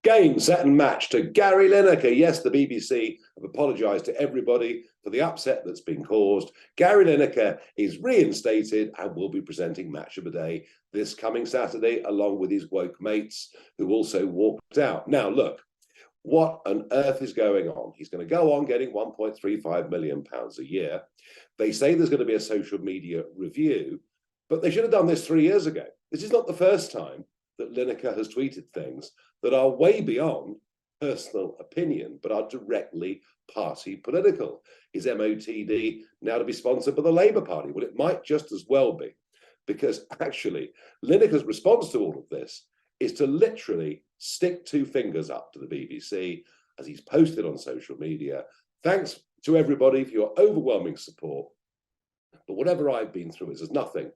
Game, set and match to Gary Lineker. Yes, the BBC have apologised to everybody for the upset that's been caused. Gary Lineker is reinstated and will be presenting Match of the Day this coming Saturday, along with his woke mates who also walked out. Now, look, what on earth is going on? He's going to go on getting £1.35 million a year. They say there's going to be a social media review, but they should have done this 3 years ago. This is not the first time that Lineker has tweeted things that are way beyond personal opinion, but are directly party political. Is MOTD now to be sponsored by the Labour Party? Well, it might just as well be, because actually Lineker's response to all of this is to literally stick two fingers up to the BBC as he's posted on social media. Thanks to everybody for your overwhelming support. But whatever I've been through is as nothing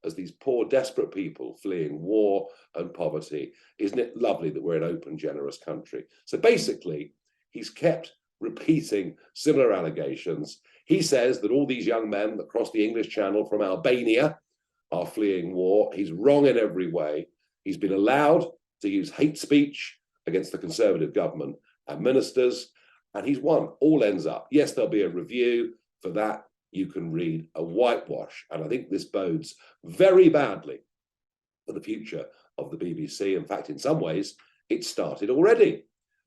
as these poor, desperate people fleeing war and poverty. Isn't it lovely that we're an open, generous country? So basically, he's kept repeating similar allegations. He says that all these young men that crossed the English Channel from Albania are fleeing war. He's wrong in every way. He's been allowed to use hate speech against the Conservative government and ministers, and he's won. All ends up. Yes, there'll be a review. For that, you can read a whitewash. And I think this bodes very badly for the future of the BBC. In fact, in some ways, it started already.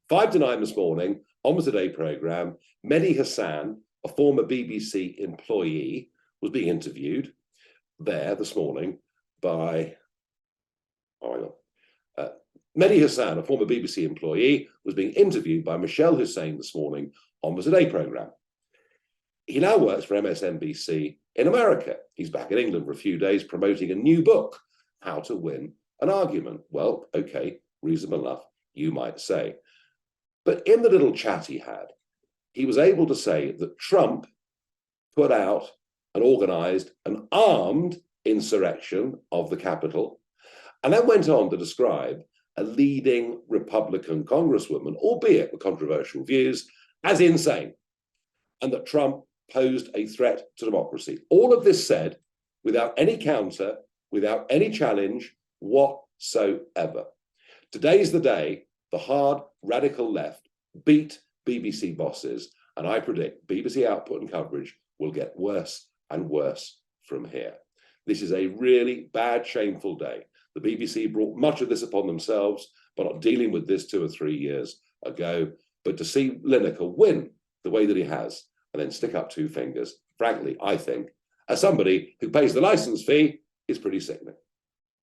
5 to 9 this morning, on the Today programme, Mehdi Hassan, a former BBC employee, was being interviewed there this morning by, Mehdi Hassan, a former BBC employee, was being interviewed by Michelle Hussein this morning on the Today programme. He now works for MSNBC in America. He's back in England for a few days promoting a new book, How to Win an Argument. Well, okay, reasonable enough, you might say. But in the little chat he was able to say that Trump put out and organised an armed insurrection of the Capitol, and then went on to describe a leading Republican congresswoman, albeit with controversial views, as insane, and that Trump posed a threat to democracy. All of this said without any counter, without any challenge whatsoever. Today's the day the hard radical left beat BBC bosses, and I predict BBC output and coverage will get worse and worse from here. This is a really bad, shameful day. The BBC brought much of this upon themselves by not dealing with this 2 or 3 years ago. But to see Lineker win the way that he has, and then stick up two fingers, frankly, I think, as somebody who pays the license fee, is pretty sickening.